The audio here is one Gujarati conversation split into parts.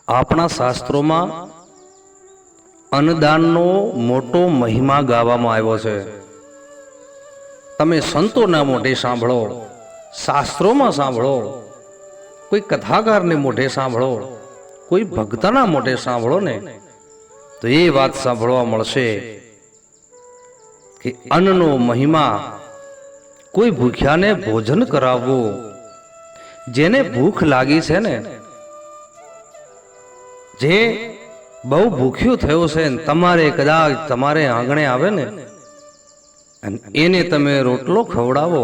આપણા શાસ્ત્રોમાં અન્નદાનનો મોટો મહિમા ગાવામાં આવ્યો છે. તમે સંતોના મોઢે સાંભળો, શાસ્ત્રોમાં સાંભળો, કોઈ કથાકારને મોઢે સાંભળો, કોઈ ભક્તના મોઢે સાંભળો ને તો એ વાત સાંભળવા મળશે કે અન્નનો મહિમા, કોઈ ભૂખ્યાને ભોજન કરાવવું, જેને ભૂખ લાગી છે ને, જે બહુ ભૂખ્યું થયું છે ને તમારે કદાચ તમારે આંગણે આવે ને અને એને તમે રોટલો ખવડાવો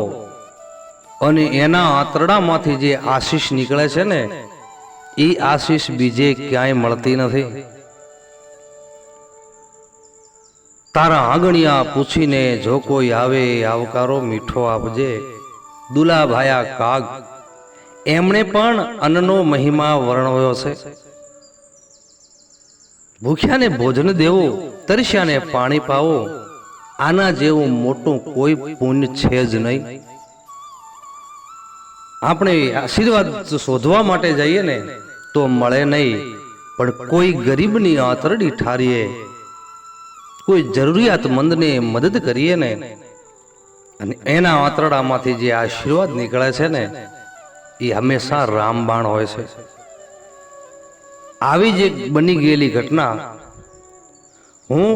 અને એના આંતરડામાંથી જે આશીષ નીકળે છે ને એ આશીષ બીજે ક્યાંય મળતી નથી. તારા આંગણિયા પૂછીને જો કોઈ આવે આવકારો મીઠો આપજે, દુલાભાયા કાગ, એમણે પણ અન્નનો મહિમા વર્ણવ્યો છે. ભૂખ્યાને ભોજન દેવું, તરસ્યાને પાણી પાવો, આના જેવું મોટું કોઈ પુણ્ય છે જ નહીં. આપણે આશીર્વાદ શોધવા માટે જઈએ ને તો મળે નહીં, પણ કોઈ ગરીબની આંતરડી ઠારીએ, કોઈ જરૂરિયાતમંદને મદદ કરીએ ને અને એના આંતરડામાંથી જે આશીર્વાદ નીકળે છે ને એ હંમેશા રામબાણ હોય છે. આવી જ એક બની ગયેલી ઘટના હું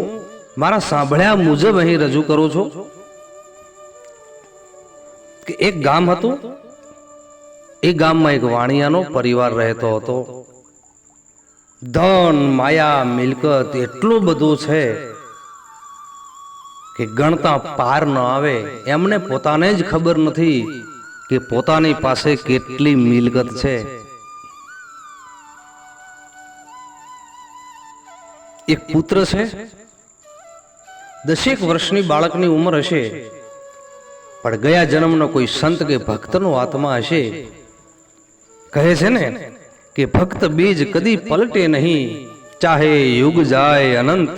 મારા સાંભળ્યા મુજબ અહીં રજૂ કરું છું કે એક ગામ હતું. એ ગામમાં એક વાણિયાનો પરિવાર રહેતો હતો. ધન, માયા, મિલકત એટલું બધું છે કે ગણતા પાર ન આવે. એમને પોતાને જ ખબર નથી કે પોતાની પાસે કેટલી મિલકત છે. એક પુત્ર છે, 10 વર્ષની બાળકની ઉંમર હશે, પણ ગયા જન્મનો કોઈ સંત કે ભક્તનો આત્મા હશે. કહે છે ને કે ભક્ત બીજ કદી પલટે નહીં, ચાહે યુગ જાય અનંત,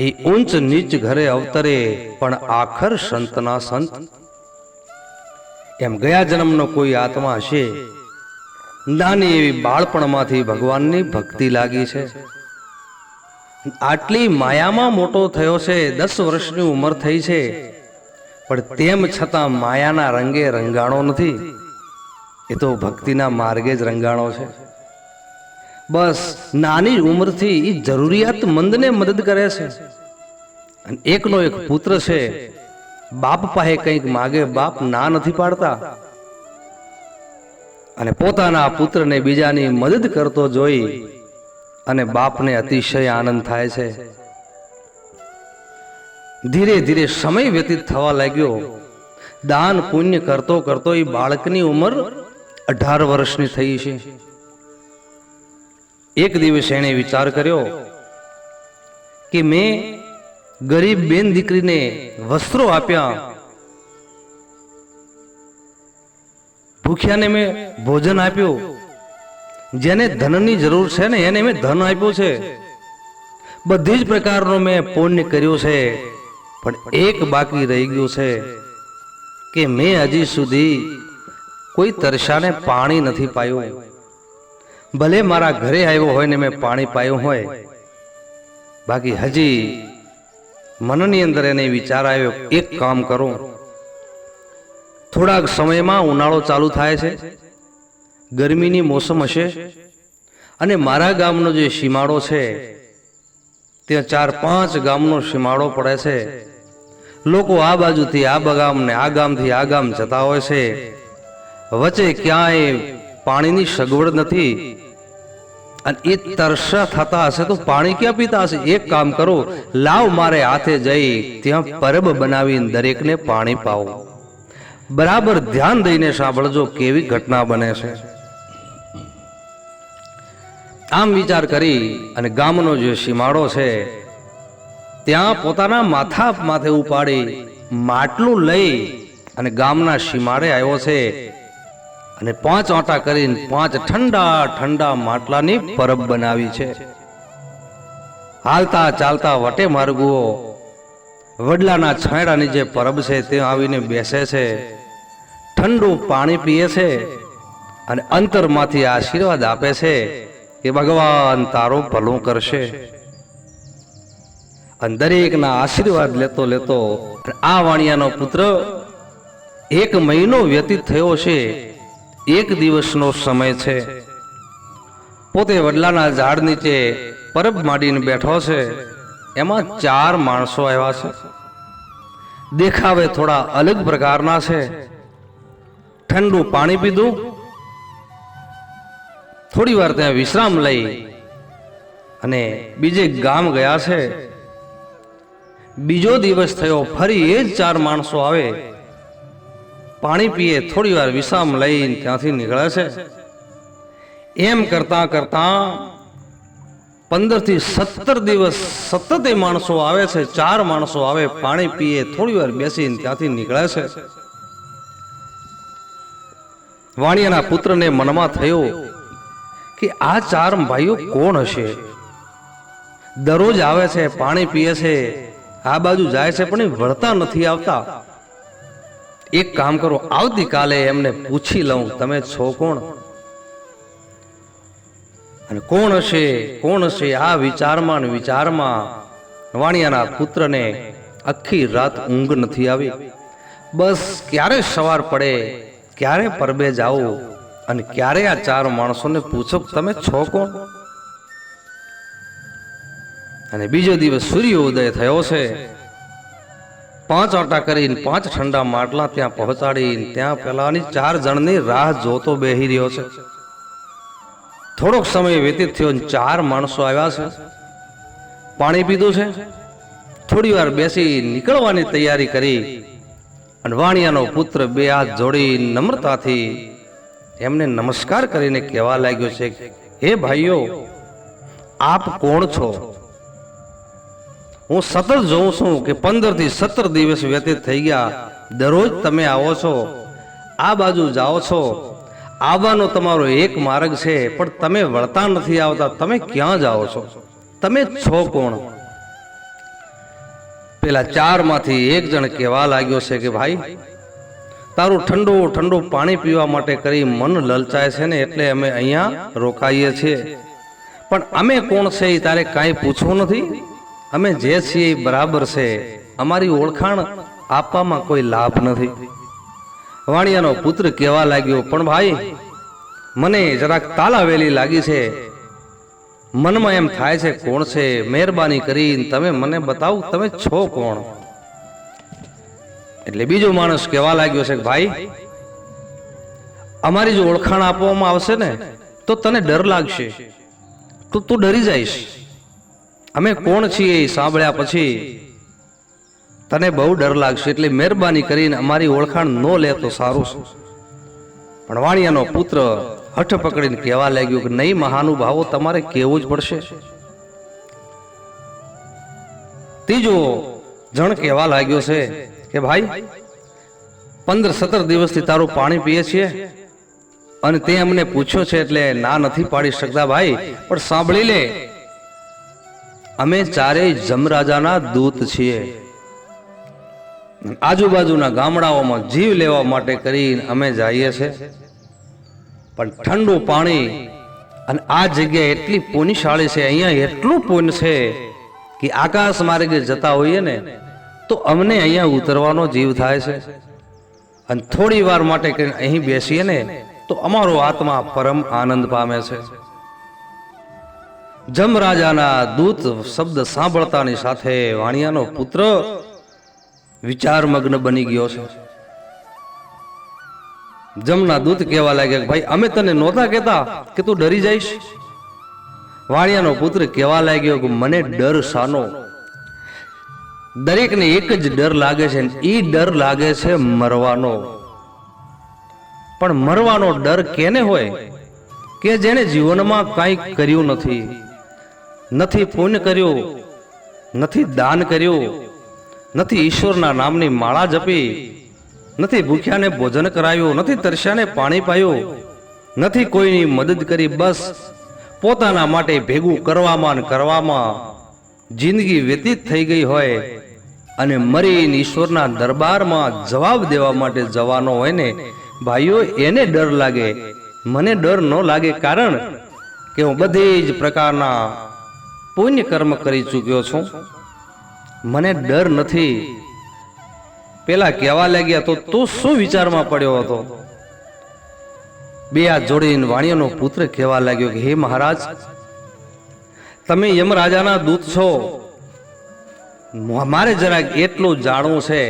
એ ઊંચ નીચ ઘરે અવતરે પણ આખર સંતના સંત. એમ ગયા જન્મનો કોઈ આત્મા હશે, નાની એવી બાળપણમાંથી ભગવાનની ભક્તિ લાગી છે, આટલી માયામાં મોટો થયો છે, 10 વર્ષની ઉંમર થઈ છે, પણ તેમ છતાં માયાના રંગે રંગાણો નથી. એ તો ભક્તિના માર્ગે જ રંગાણો છે. બસ નાની ઉંમરથી એ જરૂરિયાતમંદને મદદ કરે છે. અને એકનો એક પુત્ર છે, બાપ પાસે કંઈક માગે બાપ ના નથી પાડતા, અને પોતાના પુત્રને બીજાની મદદ કરતો જોઈ અને બાપને અતિશય આનંદ થાય છે. ધીરે ધીરે સમય વ્યતીત થવા લાગ્યો. દાન પુણ્ય કરતો કરતો એ બાળકની ઉંમર 18 વર્ષની થઈ છે. એક દિવસ એણે વિચાર કર્યો કે મેં ગરીબ બેન દીકરીને વસ્ત્રો આપ્યા, ભૂખ્યાને મેં ભોજન આપ્યું, જેને ધનની જરૂર છે ને એને મેં ધન આપ્યું છે, બધી જ પ્રકારનો મેં પુણ્ય કર્યું છે, પણ એક બાકી રહી ગયું છે કે મેં હજી સુધી કોઈ તરસાને પાણી નથી પાયું. ભલે મારા ઘરે આવ્યો હોય ને મેં પાણી પાયું હોય, બાકી હજી મનની અંદર એને વિચાર આવ્યો, એક કામ કરું, થોડાક સમયમાં ઉનાળો ચાલુ થાય છે, ગરમીની મોસમ હશે, અને મારા ગામનો જે સીમાડો છે ત્યાં 4-5 ગામનો સીમાડો પડે છે. લોકો આ બાજુથી આ ગામ ને આ ગામથી આ ગામ જતા હોય છે. વચ્ચે ક્યાંય પાણીની સગવડ નથી, અને એ તરસા થતા હશે તો પાણી ક્યાં પીતા હશે? એક કામ કરો, લાવ મારે હાથે જઈ ત્યાં પરબ બનાવીને દરેકને પાણી પાવો. બરાબર ધ્યાન દઈને સાંભળજો કેવી ઘટના બને છે. આમ વિચાર કરી અને ગામનો જે સીમાડો છે ત્યાં પોતાના માથા માથે ઉપાડી માટલું લઈ અને ગામના સીમાડે આવ્યો છે, અને 5 આંટા કરીને 5 ઠંડા ઠંડા માટલાની પરબ બનાવી છે. હાલતા ચાલતા વટે માર્ગુઓ વડલાના છાંયડાની જે પરબ છે ત્યાં આવીને બેસે છે, ઠંડુ પાણી પીએ છે અને અંતરમાંથી આશીર્વાદ આપે છે કે ભગવાન તારો ભલું કરશે. અને દરેકના આશીર્વાદ લેતો લેતો આ વાણિયાનો પુત્ર 1 મહિનો વ્યતીત થયો છે. 1 દિવસનો સમય છે. પોતે વડલાના ઝાડ નીચે પરબ માંડીને બેઠો છે. એમાં 4 માણસો આવ્યા છે. દેખાવે થોડા અલગ પ્રકારના છે. ઠંડુ પાણી પીધું, થોડી વાર ત્યાં વિશ્રામ લઈ અને બીજે ગામ ગયા છે. બીજો દિવસ થયો, ફરી એ જ 4 માણસો આવે, પાણી પીએ, થોડી વાર વિશ્રામ લઈને ત્યાંથી નીકળે છે. એમ કરતા કરતા 15 થી 17 દિવસ સતત એ માણસો આવે છે. 4 માણસો આવે, પાણી પીએ, થોડી વાર બેસીને ત્યાંથી નીકળે છે. વાણિયાના પુત્રને મનમાં થયો કે આ 4 ભાઈઓ કોણ હશે? દરરોજ આવે છે, પાણી પીએ છે, આ બાજુ જાય છે, પણ એ વળતા નથી આવતા. એક કામ કરો, આવતીકાલે એમને પૂછી લઉં, તમે છો કોણ અને કોણ હશે? આ વિચારમાં વાણિયાના પુત્રને આખી રાત ઊંઘ નથી આવી. બસ ક્યારે સવાર પડે, ક્યારે પરબે જાઓ અને ક્યારે આ 4 માણસોને પૂછો તમે છો કોણ. અને બીજો દિવસ સૂર્યોદય થયો છે. 5 આંટા કરીને 5 ઠંડા માટલા ત્યાં પહોંચાડીને ત્યાં પેલાની 4 જણની રાહ જોતો બેહી રહ્યો છે. થોડોક સમય વ્યતીત થયો, 4 માણસો આવ્યા છે, પાણી પીધું છે, થોડી વાર બેસી નીકળવાની તૈયારી કરી. અને વાણિયાનો પુત્ર 2 હાથ જોડી નમ્રતાથી એમને નમસ્કાર કરીને કહેવા લાગ્યો છે, હે ભાઈઓ, આપ કોણ છો? હું સતત જોઉં છું કે 15 થી 17 દિવસ વ્યતીત થઈ ગયા. દરરોજ તમે આવો છો, આ બાજુ જાઓ છો, આવવાનો તમારો એક માર્ગ છે, પણ તમે વળતા નથી આવતા. તમે ક્યાં જાઓ છો? તમે છો કોણ? પેલા 4 માંથી એક જણ કહેવા લાગ્યો છે કે ભાઈ, તારું ઠંડુ પાણી પીવા માટે કરી મન લલચાય છે ને, એટલે અમે અહીંયા રોકાઈએ છીએ. પણ અમે કોણ છે એ તારે કાંઈ પૂછવું નથી. અમે જે છીએ એ બરાબર છે. અમારી ઓળખાણ આપવામાં કોઈ લાભ નથી. વાણિયાનો પુત્ર કહેવા લાગ્યો, પણ ભાઈ, મને જરાક તાલાવેલી લાગી છે. મનમાં એમ થાય છે કોણ છે, મહેરબાની કરીને તમે મને બતાવો, તમે છો કોણ? એટલે બીજો માણસ કહેવા લાગ્યો છે કે ભાઈ, અમારી જો ઓળખાણ આપવામાં આવશે ને તો તને ડર લાગશે, તો તું ડરી જઈશ. અમે કોણ છીએ એ સાંભળ્યા પછી તને બહુ ડર લાગશે, એટલે મહેરબાની કરીને અમારી ઓળખાણ ન લે તો સારું છે. પણ વાણિયાનો પુત્ર હઠ પકડીને કહેવા લાગ્યો કે નહીં મહાનુભાવો, તમારે કહેવું જ પડશે. ત્રીજો જણ કહેવા લાગ્યો છે કે ભાઈ, 15-17 દિવસથી તારું પાણી પીએ છીએ અને તે અમને પૂછ્યો છે એટલે ના નથી પાડી શકતા ભાઈ, પણ સાંભળી લે, અમે 4 જમરાજાના દૂત છીએ. આજુબાજુના ગામડાઓમાં જીવ લેવા માટે કરીને અમે જઈએ છીએ, પણ ઠંડુ પાણી અને આ જગ્યા એટલી પુણ્યશાળી છે, અહીંયા એટલું પુણ્ય છે કે આકાશ માર્ગે જતા હોઈએ ને તો અમને અહીંયા ઉતરવાનો જીવ થાય છે. અને થોડી વાર માટે કરીને અહીં બેસીએ ને તો અમારો આત્મા પરમ આનંદ પામે છે. જમરાજાના દૂત શબ્દ સાંભળતાની સાથે વાણિયાનો પુત્ર વિચારમગ્ન બની ગયો છે. જમના દૂત કહેવા લાગ્યા, ભાઈ અમે તને નહોતા કહેતા કે તું ડરી જઈશ? વાણિયાનો પુત્ર કહેવા લાગ્યો કે મને ડર શાનો? દરેકને એક જ ડર લાગે છે, એ ડર લાગે છે મરવાનો. પણ મરવાનો ડર કેને હોય? કે જેને જીવનમાં કંઈ કર્યું નથી, નથી પુણ્ય કર્યું, નથી દાન કર્યું, નથી ઈશ્વરના નામની માળા જપી, નથી ભૂખ્યાને ભોજન કરાયું, નથી તરસ્યાને પાણી પાયું, નથી કોઈની મદદ કરી, બસ પોતાના માટે ભેગું કરવામાં જિંદગી વ્યતીત થઈ ગઈ હોય અને મરીને ઈશ્વરના દરબારમાં જવાબ દેવા માટે જવાનો હોય ને ભાઈઓ, એને ડર લાગે. મને ડર ન લાગે, કારણ કે હું બધી જ પ્રકારના પુણ્ય કર્મ કરી ચૂક્યો છું, મને ડર નથી. પેલા કહેવા લાગ્યા તો તું શું વિચારમાં પડ્યો હતો? બે હાથ જોડીને વાણિયાનો પુત્ર કહેવા લાગ્યો કે હે મહારાજ, તમે યમરાજાના દૂત છો, મારે જરાક એટલું જાણવું છે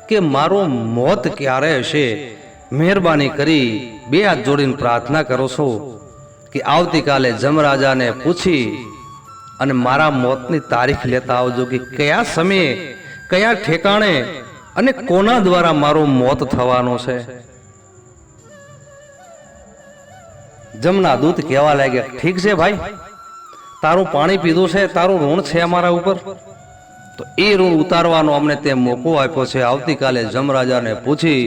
કે મારું મોત ક્યારે હશે. મહેરબાની કરી બે હાથ જોડીને પ્રાર્થના કરો છો કે આવતીકાલે જમરાજાને પૂછી અને મારા મોતની તારીખ લેતા આવજો કે કયા સમયે, કયા ઠેકાણે અને કોના દ્વારા મારું મોત થવાનું છે. જમના દૂત કહેવા લાગ્યા ઠીક છે ભાઈ, તારું પાણી પીધું છે, તારું ઋણ છે અમારા ઉપર, તો એ ઋણ ઉતારવાનો અમને તે મોકો આપ્યો છે. આવતીકાલે જમરાજાને પૂછી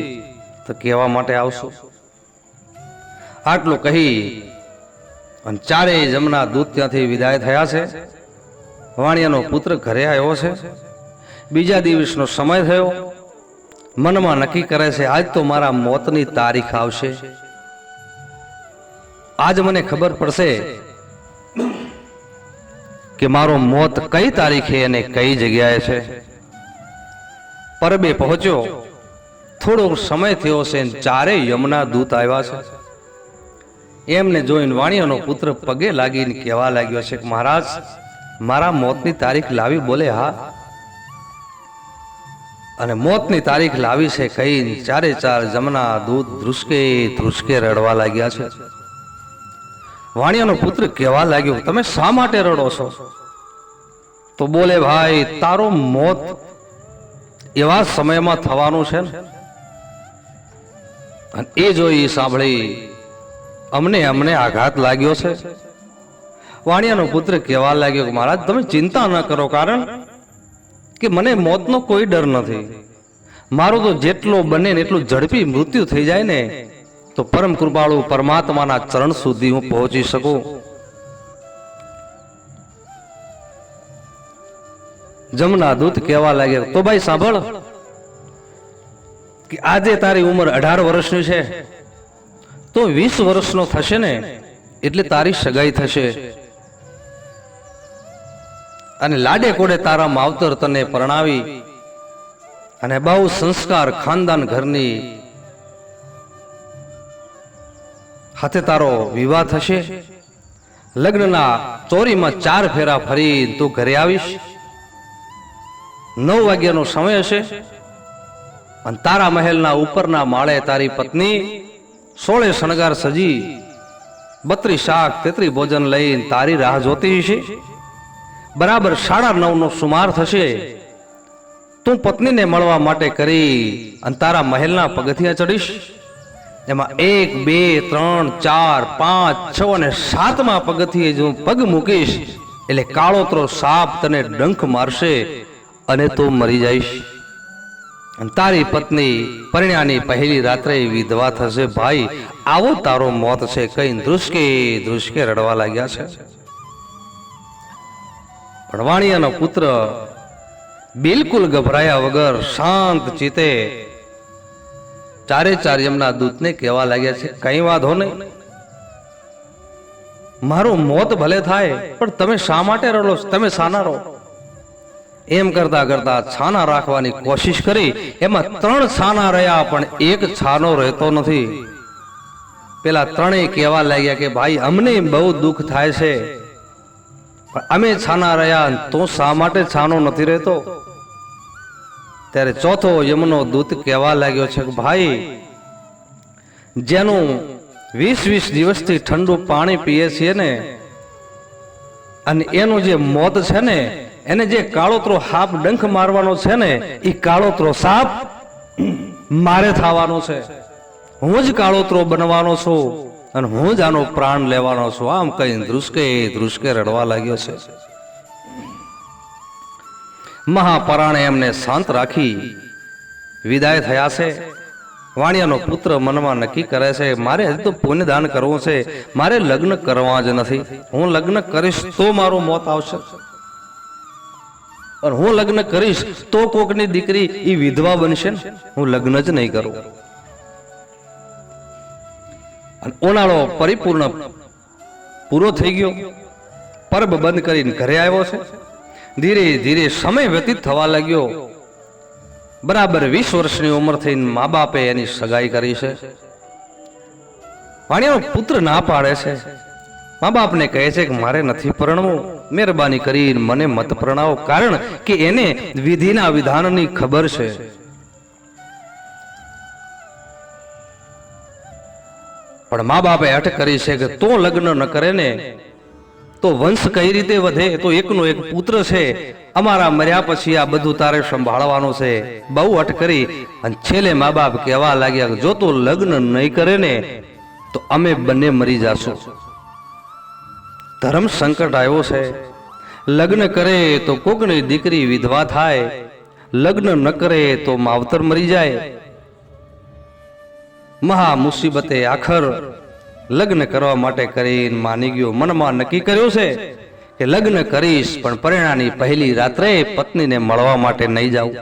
તો કહેવા માટે આવશો. આટલું કહી અને ચારેય જમના દૂત ત્યાંથી વિદાય થયા છે. વાણિયાનો પુત્ર ઘરે આવ્યો છે. બીજા દિવસનો સમય થયો. મનમાં નક્કી કરે છે આજ તો મારા મોતની તારીખ આવશે, આજ મને ખબર પડશે કે મારો મોત કઈ તારીખે અને કઈ જગ્યાએ છે. પરબે પહોંચ્યો. થોડો સમય થયો છે, ચારે યમના દૂત આવ્યા છે. એમને જોઈને વાણિયાનો પુત્ર પગે લાગીને કહેવા લાગ્યો છે કે મહારાજ, મારા મોતની તારીખ લાવી? બોલે હા. અને મોતની તારીખ લાવી છે કહીને ચારે ચાર જમના દૂત ધ્રુસકે ધ્રુસકે રડવા લાગ્યા છે. વાણિયાનો પુત્ર કહેવા લાગ્યો તમે શા માટે રડો છો? તો બોલે ભાઈ, તારું મોત એવા સમયમાં થવાનું છે ને, અને એ જોઈ સાંભળી અમને આઘાત લાગ્યો છે. વાણિયાનો પુત્ર કહેવા લાગ્યો કે મહારાજ તમે ચિંતા ન કરો, કારણ કે મને મોતનો કોઈ ડર નથી. મારું તો જેટલો બને ને એટલું ઝડપી મૃત્યુ થઈ જાય ને તો પરમ કૃપાળુ પરમાત્માના ચરણ સુધી હું પહોંચી શકું. જમના દૂત કહેવા લાગ્યા તો ભાઈ સાંભળ કે આજે તારી ઉંમર 18 વર્ષની છે, તો 20 વર્ષનો થશે ને એટલે તારી સગાઈ થશે, અને લાડે કોડે તારા માવતર તને પરણાવી અને બહુ સંસ્કાર ખાનદાન ઘરની હાથે તારો વિવાહ થશે. લગ્નના ચોરીમાં 4 ફેરા ફરી તું ઘરે આવીશ. 9 વાગ્યાનો સમય હશે અને તારા મહેલના ઉપરના માળે તારી પત્ની 16 શણગાર સજી 32 શાક 33 ભોજન લઈને તારી રાહ જોતી હશે. બરાબર 9:30 નો સુમાર થશે. તું પત્નીને મળવા માટે કરી અને તારા મહેલના પગથિયા ચડીશ. એમાં 1 2 3 4 5 6 અને 7મા પગથિયે જો પગ મૂકીશ એટલે કાળોતરો સાપ તને ડંખ મારશે અને તું મરી જઈશ. અને તારી પત્ની પરણ્યાની પહેલી રાત્રે વિધવા થશે. ભાઈ, આવો તારો મોત છે કઈ ધ્રુસકે ધ્રુસકે રડવા લાગ્યા છે. પણ વાણિયાનો પુત્ર બિલકુલ ગભરાયા વગર શાંત ચિત્તે ચારે ચાર યમના દૂતને કહેવા લાગ્યા છે કઈ વાંધો નહીં, મારું મોત ભલે થાય પણ તમે શા માટે રડો છો? તમે સાના રહો. એમ કરતા કરતા છાના રાખવાની કોશિશ કરી. એમાં 3 છાના રહ્યા પણ એક છાનો રહેતો નથી. પેલા ત્રણેય કહેવા લાગ્યા કે ભાઈ અમને બહુ દુઃખ થાય છે, પણ અમે છાના રહ્યા તો શા માટે છાનો નથી રહેતો? ત્યારે ચોથો યમનો દૂત કહેવા લાગ્યો છે કે ભાઈ, જેનું 20 દિવસથી ઠંડુ પાણી પીએ છીએ ને, અને એનું જે મોત છે ને, એને જે કાળોતરો સાપ ડંખ મારવાનો છે ને, એ કાળોતરો સાપ મારે થવાનો છે. હું જ કાળોતરો બનવાનો છું અને હું જ આનો પ્રાણ લેવાનો છું. આમ કઈ ધ્રુસકે ધ્રુસકે રડવા લાગ્યો છે. મહાપરાણે એમને શાંત રાખી વિદાય થયા છે. વાણિયાનો પુત્ર મનમાં નક્કી કરે છે મારે હજી તો પુણ્યદાન કરવું છે, મારે લગ્ન કરવા જ નથી. હું લગ્ન કરીશ તો મારું મોત આવશે, અને હું લગ્ન કરીશ તો કોકની દીકરી એ વિધવા બનશે ને, હું લગ્ન જ નહીં કરું. અને ઉનાળો પરિપૂર્ણ પૂરો થઈ ગયો, પરબ બંધ કરીને ઘરે આવ્યો છે. ધીરે ધીરે સમય વ્યતીત થવા લાગ્યો. બરાબર 20 વર્ષની ઉંમર થઈને મા બાપે એની સગાઈ કરી છે. વાણિયાનો પુત્ર ના પાડે છે. મા બાપને કહે છે કે મારે નથી પરણવું, મહેરબાની કરીને મને મત પરણાવો, કારણ કે એને વિધિના વિધાનની ખબર છે. પણ મા બાપે હઠ કરી છે કે તો લગ્ન ન કરે ને તો વંશ કઈ રીતે વધે, તો એકનો એક પુત્ર છે, અમારા મર્યા પછી આ બધું તારે સંભાળવાનું છે. બહુ હઠ કરી અને છેલ્લે મા બાપ કહેવા લાગ્યા જો તું લગ્ન નહીં કરે ને તો અમે બંને મરી જાશું. ધર્મ સંકટ આવ્યો છે. લગ્ન કરે તો કોકની દીકરી વિધવા થાય, લગ્ન ન કરે તો માવતર મરી જાય. મહા મુસીબતે આખર લગ્ન કરવા માટે કરીને માની ગયો. મનમાં નક્કી કર્યું છે કે લગ્ન કરીશ પણ પરિણાની પહેલી રાત્રે પત્નીને મળવા માટે નહીં જાઉં.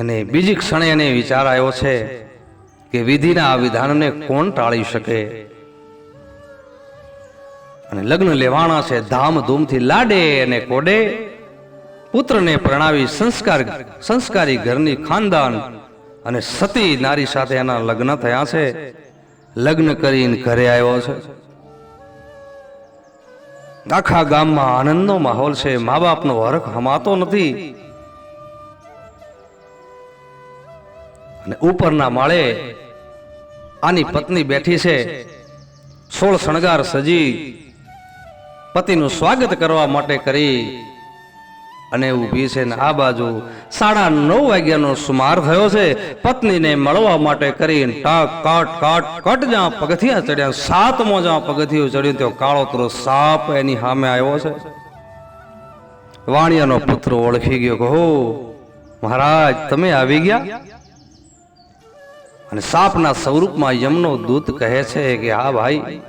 અને બીજી ક્ષણે એને વિચાર આવ્યો છે કે વિધિના આ વિધાનને કોણ ટાળી શકે. અને લગ્ન લેવાના છે ધામધૂમથી, લાડે અને કોડે. પુત્રને પરણાવી સંસ્કારી ઘરની ખાનદાન અને સતી નારી સાથે એના લગ્ન થયા છે. લગ્ન કરીને ઘરે આવ્યો છે. આખા ગામમાં આનંદનો માહોલ છે. મા બાપનો હરખ હમાતો નથી. અને ઉપરના માળે આની પત્ની બેઠી છે, 16 શણગાર સજી પતિનું સ્વાગત કરવા માટે કરી અને ઊભી છે. ને આ બાજુ 9:30 વાગ્યાનો સુમાર થયો છે. પત્નીને મળવા માટે કરીને ટક કટ કટ કટ જ્યાં પગથિયા ચડ્યા, 7મો જ્યાં પગથિયું ચડ્યું ત્યાં કાળોતરો સાપ એની સામે આવ્યો છે. વાણિયાનો પુત્ર ઓળખી ગયો કે હો મહારાજ તમે આવી ગયા. અને સાપના સ્વરૂપમાં યમનો દૂત કહે છે કે હા ભાઈ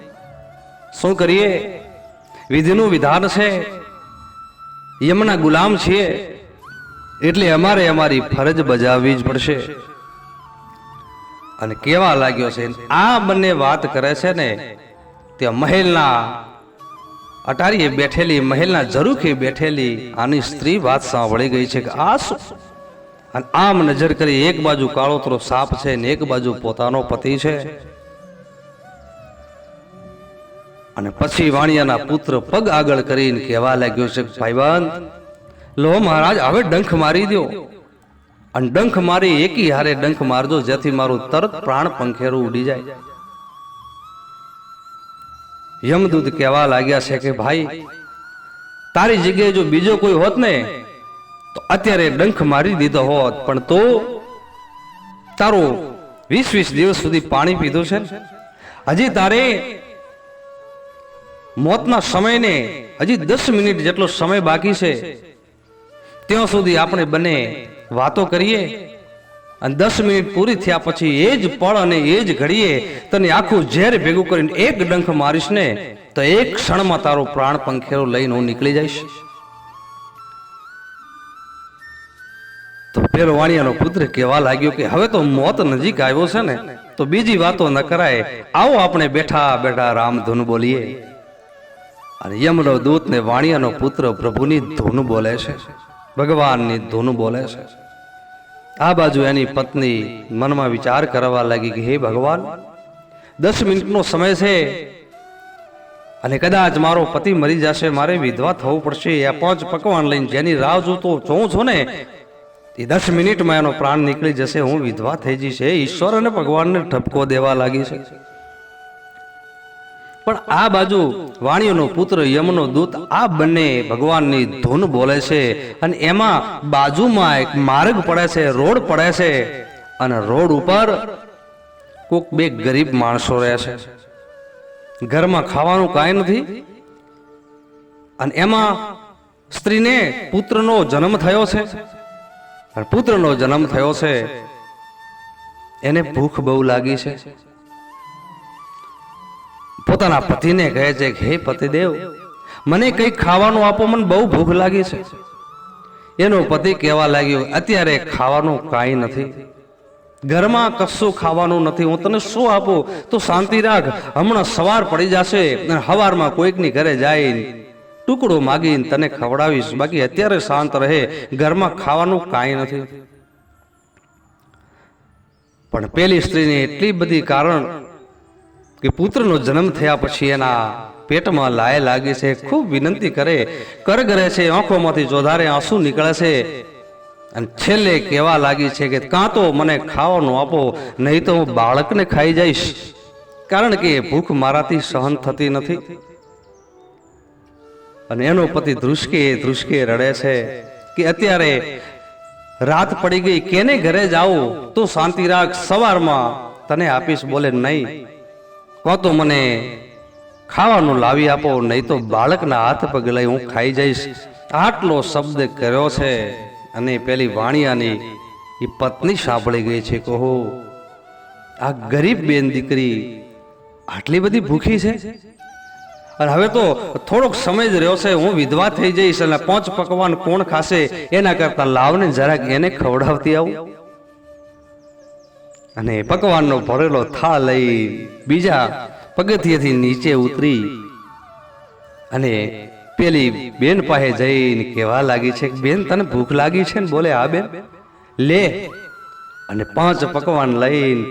શું કરીએ, વિધિનું વિધાન છે, યમના ગુલામ છીએ એટલે અમારે અમારી ફરજ બજાવવી જ પડશે. અને કેવા લાગ્યો છે. આ બંને વાત કરે છે ને ત્યાં મહેલના અટારીએ બેઠેલી, મહેલના ઝરૂખે બેઠેલી આની સ્ત્રી વાત સાંભળી ગઈ છે કે આ શું. અને આમ નજર કરી એક બાજુ કાળોતરો સાપ છે ને એક બાજુ પોતાનો પતિ છે. અને પછી વાણિયાના પુત્ર પગ આગળ કરીને કહેવા લાગ્યો છે ભાઈબંધ લો મહારાજ હવે ડંખ મારી દો. અને ડંખ મારી એકી હારે ડંખ મારજો જેથી મારું તરત પ્રાણ પંખેરું ઉડી જાય. યમદૂત કહેવા લાગ્યા છે કે ભાઈ તારી જગ્યાએ જો બીજો કોઈ હોત ને તો અત્યારે ડંખ મારી દીધો હોત, પણ તો તારું 20 દિવસ સુધી પાણી પીધું છે, હજી તારે મોતના સમયને હજી 10 મિનિટ જેટલો સમય બાકી છે, ત્યાં સુધી આપણે બંને વાતો કરીએ. અને 10 મિનિટ પૂરી થયા પછી એ જ પળ અને એ જ ઘડીએ તને આખું ઝેર ભેગું કરીને એક ડંખ મારીશ ને તો એક ક્ષણમાં તારો પ્રાણ પંખેરો લઈને હું નીકળી જઈશ. તો પેલો વાણિયાનો પુત્ર કહેવા લાગ્યો કે હવે તો મોત નજીક આવ્યો છે ને તો બીજી વાતો ન કરાય, આવો આપણે બેઠા બેઠા રામધૂન બોલીએ. અને યમનો દૂત ને વાણિયાનો પુત્ર પ્રભુની ધૂન બોલે છે, ભગવાનની ધૂન બોલે છે. આ બાજુ એની પત્ની મનમાં વિચાર કરવા લાગી કે હે ભગવાન 10 મિનિટનો સમય છે અને કદાચ મારો પતિ મરી જશે, મારે વિધવા થવું પડશે. આ 5 પકવાન લઈને જેની રાહ જોતો જોઉં છું ને એ 10 મિનિટમાં એનો પ્રાણ નીકળી જશે, હું વિધવા થઈ જઈશ. ઈશ્વર અને ભગવાનને ઠપકો દેવા લાગી છે. પણ આ બાજુ વાણિયાનો પુત્ર યમનો દૂત આ બંને ભગવાનની ધૂન બોલે છે. અને એમાં બાજુમાં એક માર્ગ પડે છે, રોડ પડે છે. અને રોડ ઉપર કોક 2 ગરીબ માણસો રહે છે. ઘરમાં ખાવાનું કાંઈ નથી. અને એમાં સ્ત્રીને પુત્રનો જન્મ થયો છે. અને પુત્રનો જન્મ થયો છે એને ભૂખ બહુ લાગી છે. પોતાના પતિને કહે છે કે હે પતિદેવ મને કંઈક ખાવાનું આપો, મને બહુ ભૂખ લાગી છે. એનો પતિ કહેવા લાગ્યો અત્યારે ખાવાનું કાંઈ નથી, ઘરમાં કશું ખાવાનું નથી, હું તને શું આપું? તું શાંતિ રાખ, હમણાં સવાર પડી જશે અને સવારમાં કોઈકની ઘરે જાય ટુકડો માગીને તને ખવડાવીશ, બાકી અત્યારે શાંત રહે, ઘરમાં ખાવાનું કાંઈ નથી. પણ પેલી સ્ત્રીને એટલી બધી કારણ કે પુત્રનો જન્મ થયા પછી એના પેટમાં લાય લાગે છે, ખૂબ વિનંતી કરે, કરગરે છે, આંખોમાંથી જોધારે આંસુ નીકળે છે અને છેલ્લે કહેવા લાગી છે કે કાં તો મને ખાવાનું આપો, નહીં તો હું બાળકને ખાઈ જઈશ, કારણ કે ભૂખ મારાથી સહન થતી નથી. અને એનો પતિ ધ્રુસકે ધ્રુસકે રડે છે કે અત્યારે રાત પડી ગઈ, કેને ઘરે જાઉં? તો શાંતિ રાખ, સવારમાં તને આપીશ. બોલે નહીં, કાં તો મને ખાવાનું લાવી આપો, નહીં તો બાળકના હાથ પગ લઈ હું ખાઈ જઈશ. આટલો શબ્દ કર્યો છે અને પેલી વાણિયાની એ પત્ની સાંભળી ગઈ છે. કહો, આ ગરીબ બેન દીકરી આટલી બધી ભૂખી છે? અને હવે તો થોડોક સમય જ રહ્યો છે, હું વિધવા થઈ જઈશ અને 5 પકવાન કોણ ખાશે? એના કરતા લાવને જરાક એને ખવડાવતી આવું. અને પકવાનનો ભરેલો થાળ લઈ બીજા પગથિયેથી નીચે ઉતરી અને પેલી બેન પાસે જઈને કહેવા લાગી છે કે બેન, તને ભૂખ લાગી છે ને? બોલે હા બેન, લે. અને 5 પકવાન લઈને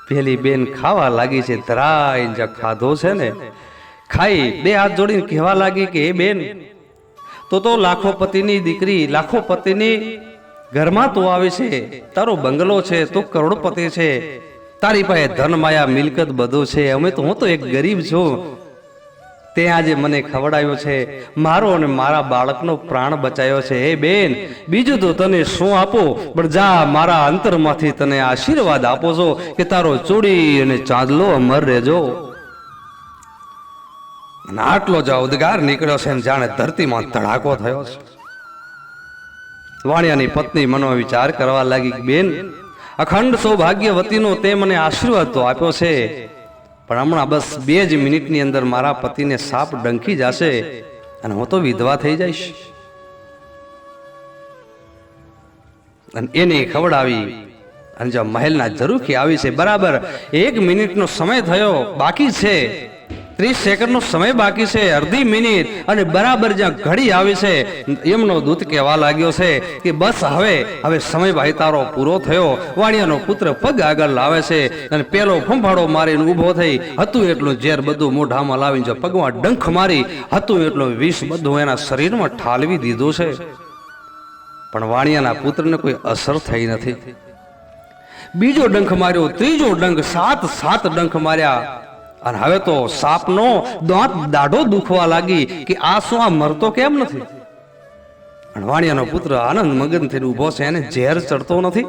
પેલી બેન ખાવા લાગી છે. ધરાઈને જે ખાધો છે ને, ખાઈ 2 હાથ જોડીને કહેવા લાગી કે એ બેન, તો લાખોપતિની દીકરી, લાખોપતિની ઘરમાં તું આવી છે, તારો બંગલો છે, તું કરોડપતિ છે, તારી પાસે ધન માયા મિલકત બધું છે, હું તો એક ગરીબ છું. તે આજે મને ખવડાવ્યો છે, મારો અને મારા બાળકનો પ્રાણ બચાવ્યો છે. હે બેન, બીજું તો તને શું આપો, પણ જા મારા અંતરમાંથી તને આશીર્વાદ આપો છો કે તારો ચૂડી અને ચાંદલો અમર રહેજો. અને આટલો જ ઉદ્ગાર નીકળ્યો છે, જાણે ધરતીમાં ધડાકો થયો છે. વાણિયાની પત્ની મનો વિચાર કરવા લાગી, બેન, અખંડ સૌભાગ્યવતીનો તે મને આશીર્વાદ તો આપ્યો છે, પણ હમણાં બસ 2 જ મિનિટની અંદર મારા પતિને સાપ ડંખી જશે અને હું તો વિધવા થઈ જઈશ. અને એને ખવડાવી અને જો મહેલના ઝરૂખી આવી છે, બરાબર 1 મિનિટનો સમય થયો બાકી છે, 30 સેકન્ડનો સમય બાકી છે, અડધી મિનિટ, અને બરાબર જ્યાં ઘડી આવી છે, એમનો દૂત કહેવા લાગ્યો છે કે બસ હવે સમય ભાઈ તારો પૂરો થયો. વાણિયાનો પુત્ર પગ આગળ લાવે છે અને પેલો ફંફાડો મારીને ઊભો થઈ, હતું એટલું ઝેર બધું મોઢામાં લાવીને જો પગમાં ડંખ મારી, હતું એટલું વિષ બધું એના શરીરમાં ઠાલવી દીધું છે, પણ વાણિયાના પુત્રને કોઈ અસર થઈ નથી. બીજો ડંખ માર્યો, ત્રીજો ડંખ, 7 ડંખ માર્યા, અને હવે તો સાપનો દાંત દાઢો દુખવા લાગી કે આ શું, આ મરતો કેમ નથી? વાણિયાનો પુત્ર આનંદ મગન થઈને ઉભો છે, એને ઝેર ચડતો નથી.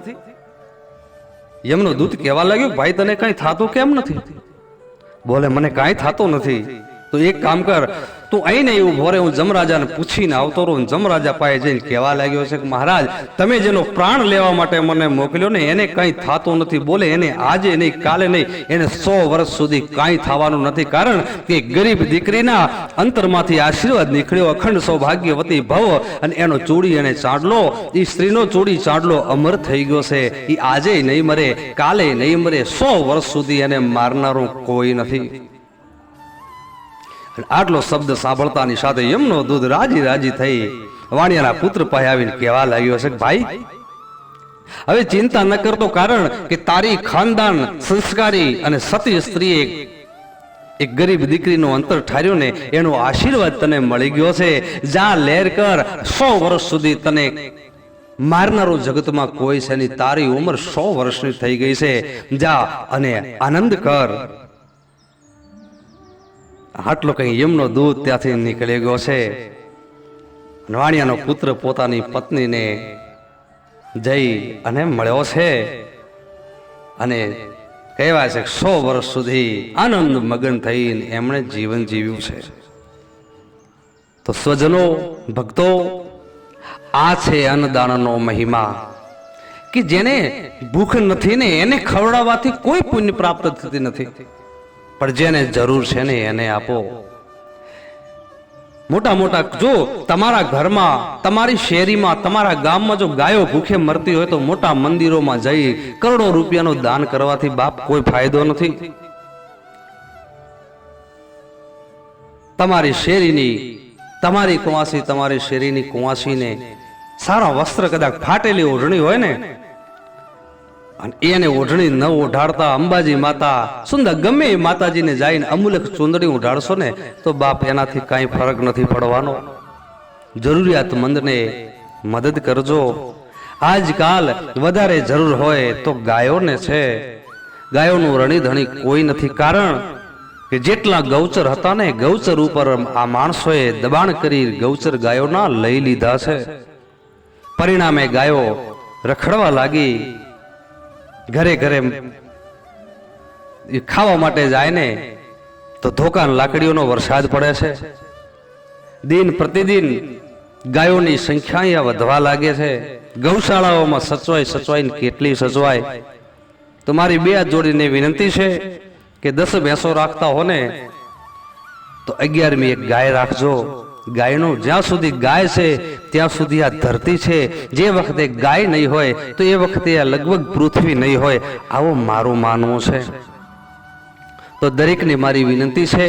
એમનો દૂત કહેવા લાગ્યો, ભાઈ તને કઈ થતું કેમ નથી? બોલે મને કાંઈ થતું નથી. તો એક કામ કર, તું અહીં નહીં ઉભો રહે, હું જમરાજાને પૂછીને આવતો રહું. જમરાજા પાસે જઈને કહેવા લાગ્યો છે કે મહારાજ, તમે જેનો પ્રાણ લેવા માટે મને મોકલ્યો ને, એને કંઈ થતું નથી. બોલે એને આજે નહીં, કાલે નહીં, એને 100 વર્ષ સુધી કાંઈ થવાનું નથી, કારણ કે ગરીબ દીકરીના અંતરમાંથી આશીર્વાદ નીકળ્યો, અખંડ સૌભાગ્યવતી ભવ, અને એનો ચૂડી અને ચાંદલો, એ સ્ત્રીનો ચૂડી ચાંદલો અમર થઈ ગયો છે. એ આજે નહીં મરે, કાલે નહીં મરે, 100 વર્ષ સુધી એને મારનારું કોઈ નથી. આટલો શબ્દ સાંભળતાની સાથે એમનો દૂધ રાજી થઈ વાણિયાના પુત્ર પાસે આવીને કહેવા લાગ્યો છે કે ભાઈ, હવે ચિંતા ન કરતો, કારણ કે તારી ખાનદાન સંસ્કારી અને સતી સ્ત્રીએ એક ગરીબ દીકરીનો અંતર ઠાર્યો ને, એનો આશીર્વાદ તને મળી ગયો છે. જા લહેર કર, 100 વર્ષ સુધી તને મારનારો જગતમાં કોઈ છે નહીં, તારી ઉંમર 100 વર્ષની થઈ ગઈ છે, જા અને આનંદ કર. આટલો કઈ એમનો દૂત ત્યાંથી નીકળી ગયો છે. વાણિયાનો પુત્ર પોતાની પત્નીને જઈ અને મળ્યો છે અને કહેવાય છે 100 વર્ષ સુધી આનંદ મગન થઈને એમણે જીવન જીવ્યું છે. તો સ્વજનો, ભક્તો, આ છે અન્નદાનનો મહિમા, કે જેને ભૂખ નથી ને એને ખવડાવવાથી કોઈ પુણ્ય પ્રાપ્ત થતી નથી, પણ જેને જરૂર છે ને એને આપો. મોટા મોટા જો તમારા ઘરમાં, તમારી શેરીમાં, તમારા ગામમાં જો ગાયો ભૂખે મરતી હોય તો મોટા મંદિરોમાં જઈ કરોડો રૂપિયાનું દાન કરવાથી બાપ કોઈ ફાયદો નથી. તમારી શેરીની, તમારી કુંવાસી, તમારી શેરીની કુંવાસીને સારા વસ્ત્ર, કદાચ ફાટેલી ઓઢણી હોય ને, અને એને ઓઢણી ન ઓઢાડતા અંબાજી માતા, સુંદર ગમે એ માતાજીને જઈને અમૂલક ચુંદડી ઓઢાડશો ને તો બાપ એનાથી કાંઈ ફરક નથી પડવાનો. જરૂરિયાતમંદને મદદ કરજો. આજકાલ વધારે જરૂર હોય તો ગાયોને છે. ગાયોનું રણીધણી કોઈ નથી. કારણ કે જેટલા ગૌચર હતા ને, ગૌચર ઉપર આ માણસોએ દબાણ કરી ગૌચર ગાયોના લઈ લીધા છે. પરિણામે ગાયો રખડવા લાગી. ઘરે ઘરે ખાવા માટે જાય ને તો ધોકાન લાકડીઓનો વરસાદ પડે છે. દિન પ્રતિદિન ગાયોની સંખ્યા વધવા લાગે છે. ગૌશાળાઓમાં સચવાઈને કેટલી સચવાય. તો મારી બે હાથ જોડીને વિનંતી છે કે 10 ભેંસો રાખતા હો ને તો 11મી એક ગાય રાખજો. ગાયનું જ્યાં સુધી ગાય છે ત્યાં સુધી આ ધરતી છે. જે વખતે ગાય નહીં હોય તો એ વખતે આ લગભગ પૃથ્વી નહીં હોય, આવું મારું માનવું છે. તો દરેકને મારી વિનંતી છે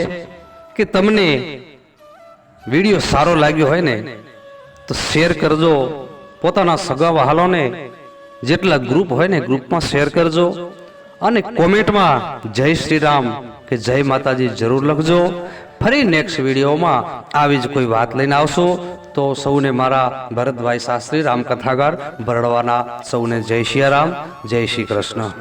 કે તમને વિડીયો સારો લાગ્યો હોય ને તો શેર કરજો. પોતાના સગા વહાલોને જેટલા ગ્રુપ હોય ને ગ્રુપમાં શેર કરજો. અને કોમેન્ટમાં જય શ્રી રામ કે જય માતાજી જરૂર લખજો. ફરી નેક્સ્ટ વિડીયોમાં આવી જ કોઈ વાત લઈને આવશો. તો સૌને મારા ભરતભાઈ શાસ્ત્રી રામકથાગાર ભરડવાના સૌને જય સિયારામ, જય શ્રી કૃષ્ણ.